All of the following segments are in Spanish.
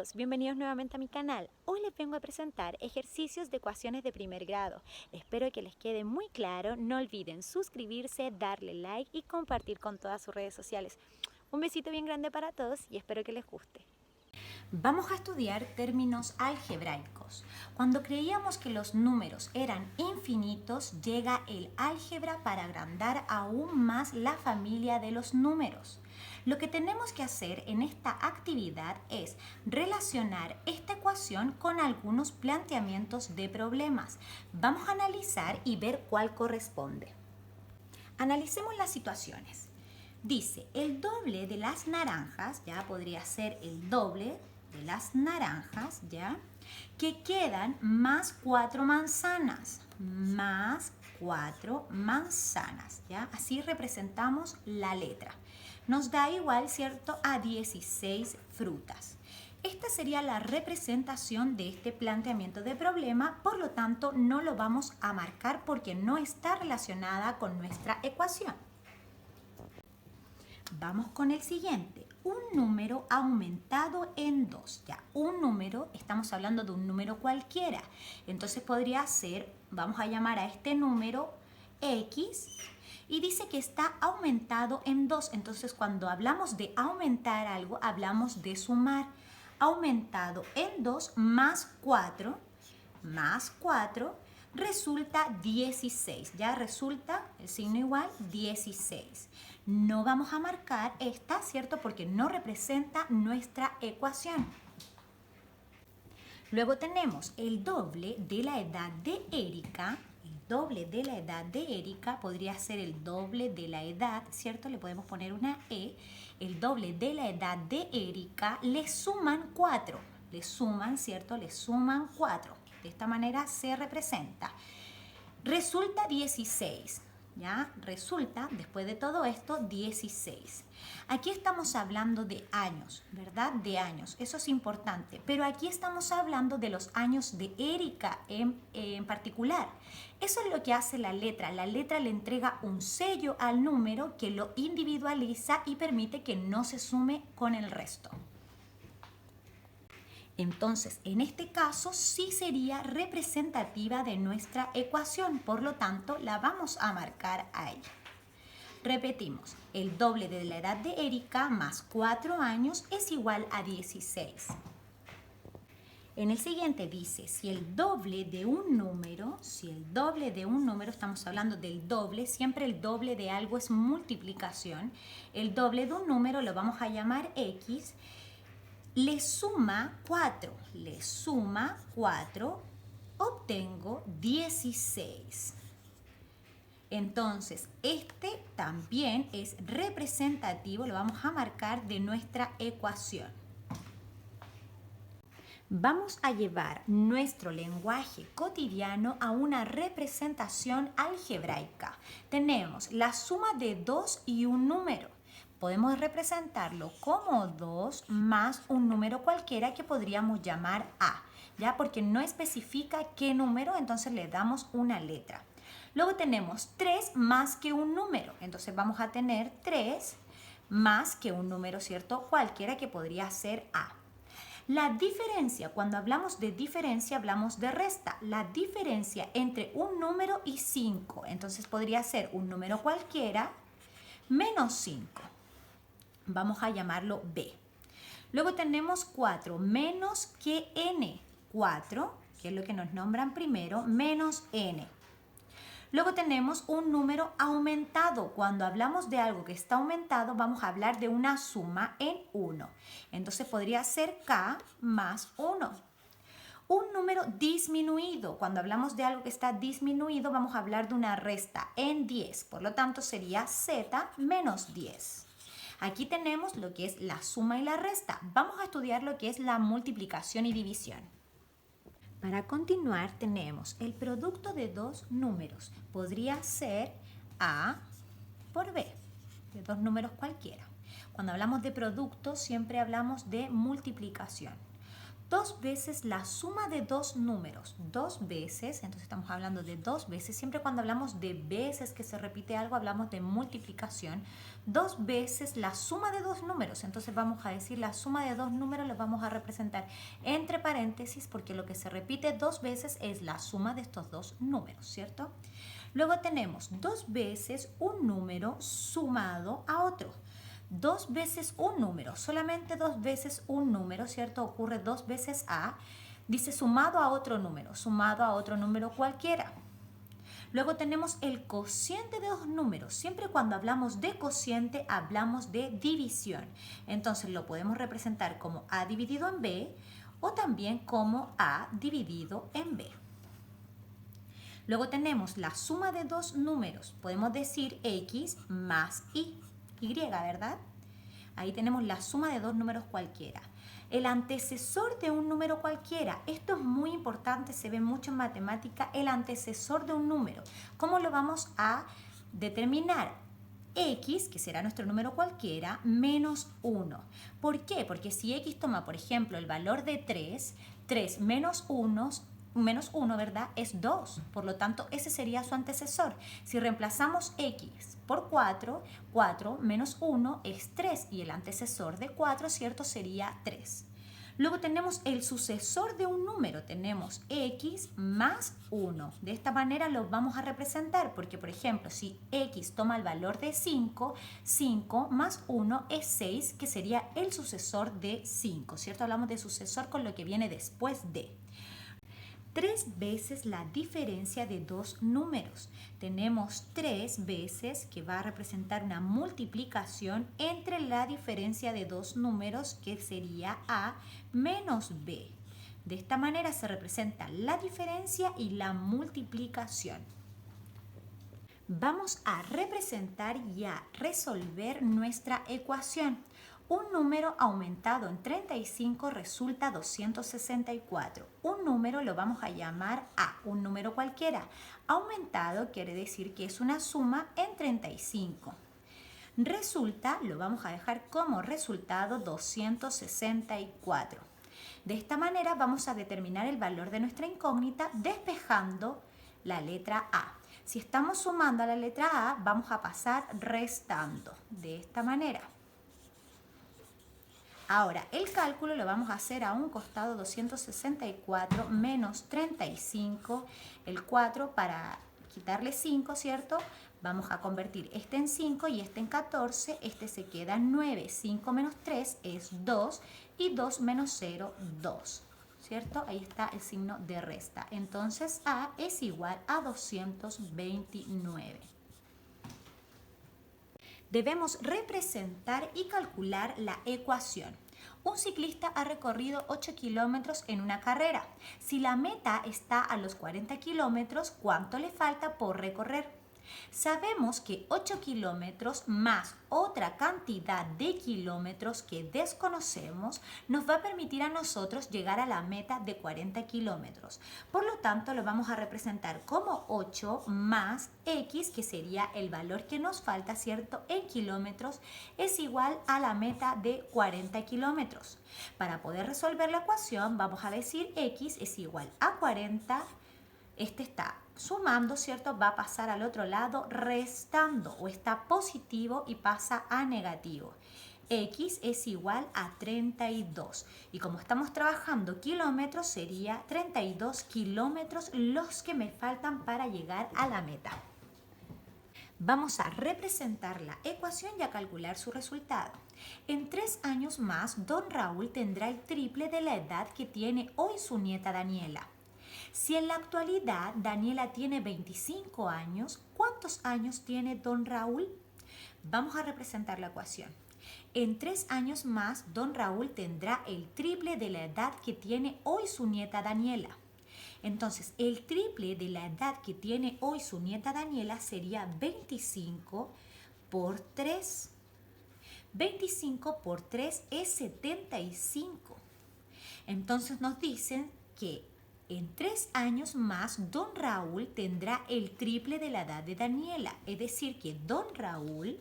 chicos, bienvenidos nuevamente a mi canal. Hoy les vengo a presentar ejercicios de ecuaciones de primer grado. Espero que les quede muy claro. No olviden suscribirse, darle like y compartir con todas sus redes sociales. Un besito bien grande para todos y espero que les guste. Vamos a estudiar términos algebraicos. Cuando creíamos que los números eran infinitos, llega el álgebra para agrandar aún más la familia de los números. Lo que tenemos que hacer en esta actividad es relacionar esta ecuación con algunos planteamientos de problemas. Vamos a analizar y ver cuál corresponde. Analicemos las situaciones. Dice, el doble de las naranjas, ya podría ser el doble de las naranjas, ya, que quedan más 4 manzanas, más 4 manzanas, ya, así representamos la letra. Nos da igual, ¿cierto?, a 16 frutas. Esta sería la representación de este planteamiento de problema, por lo tanto no lo vamos a marcar porque no está relacionada con nuestra ecuación. Vamos con el siguiente. Un número aumentado en 2. Ya, un número, estamos hablando de un número cualquiera. Entonces podría ser, vamos a llamar a este número X y dice que está aumentado en 2. Entonces cuando hablamos de aumentar algo, hablamos de sumar. Aumentado en 2 más 4 resulta 16. Ya resulta el signo igual 16. No vamos a marcar esta, ¿cierto? Porque no representa nuestra ecuación. Luego tenemos el doble de la edad de Erika. El doble de la edad de Erika podría ser el doble de la edad, ¿cierto? Le podemos poner una E. El doble de la edad de Erika le suman 4. Le suman, ¿cierto? Le suman 4. De esta manera se representa. Resulta 16. ¿Ya? Resulta, después de todo esto, 16. Aquí estamos hablando de años, ¿verdad? De años, eso es importante. Pero aquí estamos hablando de los años de Erika en particular. Eso es lo que hace la letra. La letra le entrega un sello al número que lo individualiza y permite que no se sume con el resto. Entonces, en este caso sí sería representativa de nuestra ecuación, por lo tanto, la vamos a marcar ahí. Repetimos, el doble de la edad de Erika más 4 años es igual a 16. En el siguiente dice, si el doble de un número, estamos hablando del doble, siempre el doble de algo es multiplicación, el doble de un número lo vamos a llamar X, le suma 4, obtengo 16. Entonces, este también es representativo, lo vamos a marcar de nuestra ecuación. Vamos a llevar nuestro lenguaje cotidiano a una representación algebraica. Tenemos la suma de 2 y un número. Podemos representarlo como 2 más un número cualquiera que podríamos llamar A, ¿ya? Porque no especifica qué número, entonces le damos una letra. Luego tenemos 3 más que un número, entonces vamos a tener 3 más que un número, ¿cierto? Cualquiera que podría ser A. La diferencia, cuando hablamos de diferencia, hablamos de resta. La diferencia entre un número y 5, entonces podría ser un número cualquiera menos 5. Vamos a llamarlo B. Luego tenemos 4 menos que n. 4, que es lo que nos nombran primero, menos n. Luego tenemos un número aumentado. Cuando hablamos de algo que está aumentado, vamos a hablar de una suma en 1. Entonces podría ser k más 1. Un número disminuido. Cuando hablamos de algo que está disminuido, vamos a hablar de una resta en 10. Por lo tanto, sería z menos 10. Aquí tenemos lo que es la suma y la resta. Vamos a estudiar lo que es la multiplicación y división. Para continuar tenemos el producto de dos números. Podría ser A por B, de dos números cualquiera. Cuando hablamos de producto siempre hablamos de multiplicación. 2 veces la suma de dos números. 2 veces, entonces estamos hablando de 2 veces. Siempre cuando hablamos de veces que se repite algo, hablamos de multiplicación. 2 veces la suma de dos números. Entonces vamos a decir la suma de dos números los vamos a representar entre paréntesis porque lo que se repite 2 veces es la suma de estos dos números, ¿cierto? Luego tenemos 2 veces un número sumado a otro. 2 veces un número, solamente 2 veces un número, ¿cierto? Ocurre 2 veces a, dice sumado a otro número cualquiera. Luego tenemos el cociente de dos números. Siempre cuando hablamos de cociente hablamos de división. Entonces lo podemos representar como a dividido en b o también como a dividido en b. Luego tenemos la suma de dos números. Podemos decir x más y, ¿verdad? Ahí tenemos la suma de dos números cualquiera. El antecesor de un número cualquiera. Esto es muy importante, se ve mucho en matemática, el antecesor de un número. ¿Cómo lo vamos a determinar? X, que será nuestro número cualquiera, menos 1. ¿Por qué? Porque si x toma, por ejemplo, el valor de 3, 3 menos 1, ¿verdad? Es 2. Por lo tanto, ese sería su antecesor. Si reemplazamos x por 4, 4 menos 1 es 3 y el antecesor de 4, ¿cierto? Sería 3. Luego tenemos el sucesor de un número, tenemos x más 1. De esta manera lo vamos a representar porque, por ejemplo, si x toma el valor de 5, 5 más 1 es 6, que sería el sucesor de 5, ¿cierto? Hablamos de sucesor con lo que viene después de. 3 veces la diferencia de dos números. Tenemos 3 veces que va a representar una multiplicación entre la diferencia de dos números que sería A menos B. De esta manera se representa la diferencia y la multiplicación. Vamos a representar y a resolver nuestra ecuación. Un número aumentado en 35 resulta 264. Un número lo vamos a llamar A, un número cualquiera. Aumentado quiere decir que es una suma en 35. Resulta, lo vamos a dejar como resultado 264. De esta manera vamos a determinar el valor de nuestra incógnita despejando la letra A. Si estamos sumando a la letra A, vamos a pasar restando de esta manera. Ahora, el cálculo lo vamos a hacer a un costado 264 menos 35, el 4 para quitarle 5, ¿cierto? Vamos a convertir este en 5 y este en 14, este se queda en 9, 5 menos 3 es 2 y 2 menos 0, 2, ¿cierto? Ahí está el signo de resta. Entonces A es igual a 229. Debemos representar y calcular la ecuación. Un ciclista ha recorrido 8 kilómetros en una carrera. Si la meta está a los 40 kilómetros, ¿cuánto le falta por recorrer? Sabemos que 8 kilómetros más otra cantidad de kilómetros que desconocemos nos va a permitir a nosotros llegar a la meta de 40 kilómetros. Por lo tanto, lo vamos a representar como 8 más x, que sería el valor que nos falta, ¿cierto? En kilómetros, es igual a la meta de 40 kilómetros. Para poder resolver la ecuación, vamos a decir x es igual a 40. Este está sumando, ¿cierto? Va a pasar al otro lado restando, o está positivo y pasa a negativo. X es igual a 32. Y como estamos trabajando kilómetros, sería 32 kilómetros los que me faltan para llegar a la meta. Vamos a representar la ecuación y a calcular su resultado. En 3 años más, don Raúl tendrá el triple de la edad que tiene hoy su nieta Daniela. Si en la actualidad Daniela tiene 25 años, ¿cuántos años tiene don Raúl? Vamos a representar la ecuación. En 3 años más, don Raúl tendrá el triple de la edad que tiene hoy su nieta Daniela. Entonces, el triple de la edad que tiene hoy su nieta Daniela sería 25 por 3. 25 por 3 es 75. Entonces nos dicen que en 3 años más, don Raúl tendrá el triple de la edad de Daniela. Es decir, que don Raúl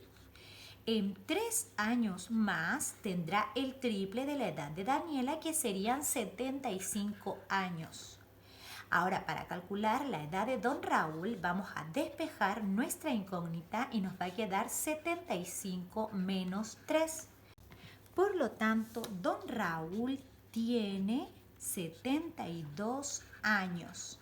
En 3 años más tendrá el triple de la edad de Daniela, que serían 75 años. Ahora, para calcular la edad de don Raúl, vamos a despejar nuestra incógnita y nos va a quedar 75 menos 3. Por lo tanto, don Raúl tiene 72 años.